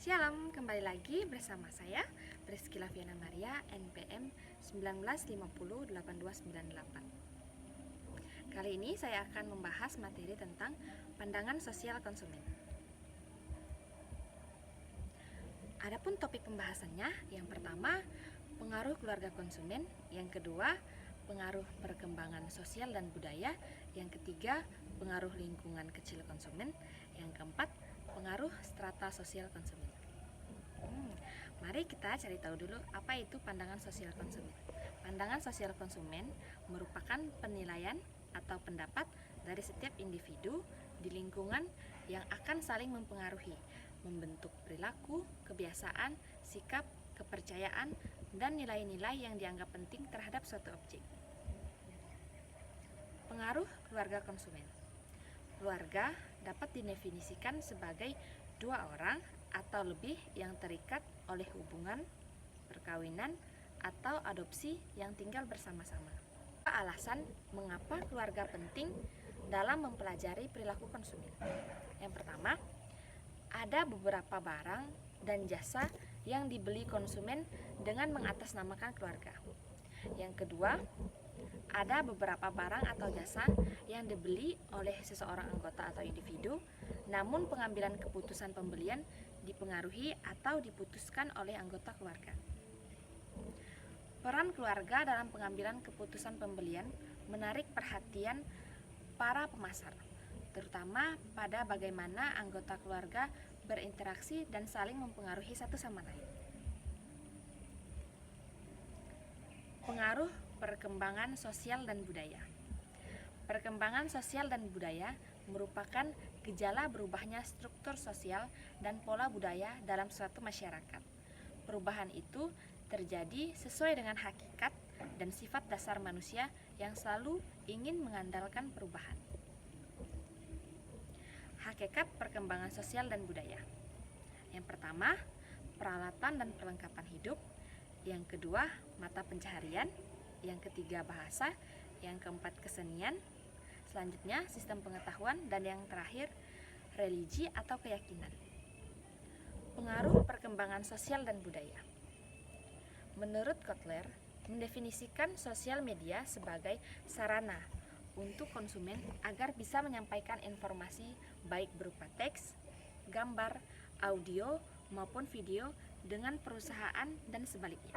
Shalom, kembali lagi bersama saya Priski Laviana Maria, NPM 19508298. Kali ini saya akan membahas materi tentang pandangan sosial konsumen. Adapun topik pembahasannya, yang pertama pengaruh keluarga konsumen, yang kedua pengaruh perkembangan sosial dan budaya, yang ketiga pengaruh lingkungan kecil konsumen, yang keempat pengaruh strata sosial konsumen. Mari kita cari tahu dulu apa itu pandangan sosial konsumen. Pandangan sosial konsumen merupakan penilaian atau pendapat dari setiap individu di lingkungan yang akan saling mempengaruhi, membentuk perilaku, kebiasaan, sikap, kepercayaan, dan nilai-nilai yang dianggap penting terhadap suatu objek. Pengaruh keluarga konsumen. Keluarga dapat didefinisikan sebagai dua orang atau lebih yang terikat oleh hubungan, perkawinan, atau adopsi yang tinggal bersama-sama. Alasan mengapa keluarga penting dalam mempelajari perilaku konsumen. Yang pertama, ada beberapa barang dan jasa yang dibeli konsumen dengan mengatasnamakan keluarga. Yang kedua, ada beberapa barang atau jasa yang dibeli oleh seseorang anggota atau individu, namun pengambilan keputusan pembelian dipengaruhi atau diputuskan oleh anggota keluarga. Peran keluarga dalam pengambilan keputusan pembelian menarik perhatian para pemasar, terutama pada bagaimana anggota keluarga berinteraksi dan saling mempengaruhi satu sama lain. Pengaruh perkembangan sosial dan budaya. Perkembangan sosial dan budaya merupakan gejala berubahnya struktur sosial dan pola budaya dalam suatu masyarakat. Perubahan itu terjadi sesuai dengan hakikat dan sifat dasar manusia yang selalu ingin mengandalkan perubahan. Hakikat perkembangan sosial dan budaya. Yang pertama, peralatan dan perlengkapan hidup. Yang kedua, mata pencaharian. Yang ketiga, bahasa. Yang keempat, kesenian. Selanjutnya, sistem pengetahuan. Dan yang terakhir, religi atau keyakinan. Pengaruh perkembangan sosial dan budaya. Menurut Kotler, mendefinisikan sosial media sebagai sarana untuk konsumen agar bisa menyampaikan informasi baik berupa teks, gambar, audio, maupun video dengan perusahaan dan sebaliknya.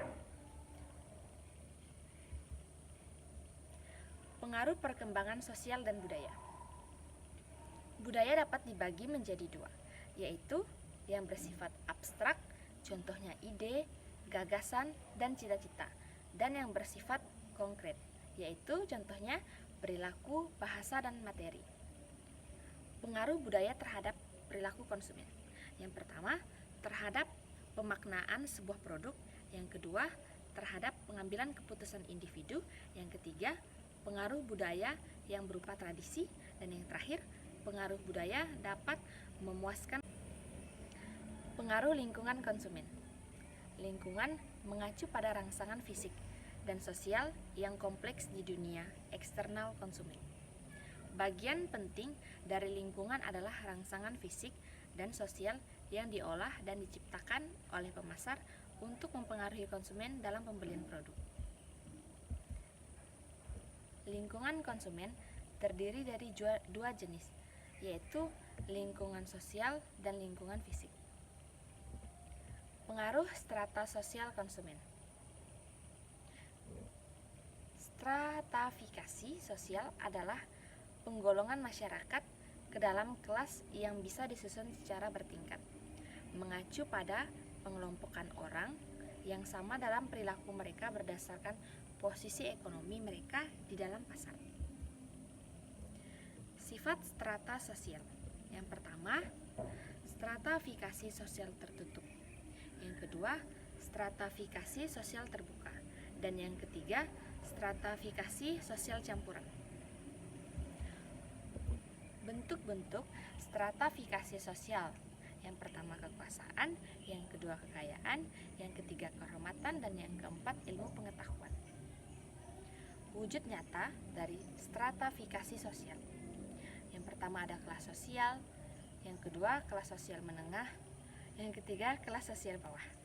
Pengaruh perkembangan sosial dan budaya. Budaya dapat dibagi menjadi dua, yaitu yang bersifat abstrak, contohnya ide, gagasan, dan cita-cita, dan yang bersifat konkret, yaitu contohnya perilaku, bahasa, dan materi. Pengaruh budaya terhadap perilaku konsumen. Yang pertama, terhadap pemaknaan sebuah produk. Yang kedua, terhadap pengambilan keputusan individu. Yang ketiga, pengaruh budaya yang berupa tradisi. Dan yang terakhir, pengaruh budaya dapat memuaskan. Pengaruh lingkungan konsumen. Lingkungan mengacu pada rangsangan fisik dan sosial yang kompleks di dunia eksternal konsumen. Bagian penting dari lingkungan adalah rangsangan fisik dan sosial yang diolah dan diciptakan oleh pemasar untuk mempengaruhi konsumen dalam pembelian produk. Lingkungan konsumen terdiri dari dua jenis, yaitu lingkungan sosial dan lingkungan fisik. Pengaruh strata sosial konsumen. Stratifikasi sosial adalah penggolongan masyarakat ke dalam kelas yang bisa disusun secara bertingkat, mengacu pada pengelompokan orang yang sama dalam perilaku mereka berdasarkan posisi ekonomi mereka di dalam pasar. Sifat strata sosial. Yang pertama, stratifikasi sosial tertutup. Yang kedua, stratifikasi sosial terbuka. Dan yang ketiga, stratifikasi sosial campuran. Bentuk-bentuk stratifikasi sosial. Yang pertama kekuasaan, yang kedua kekayaan, yang ketiga kehormatan, dan yang keempat ilmu pengetahuan. Wujud nyata dari stratifikasi sosial. Yang pertama ada kelas sosial, yang kedua kelas sosial menengah, yang ketiga, kelas sosial bawah.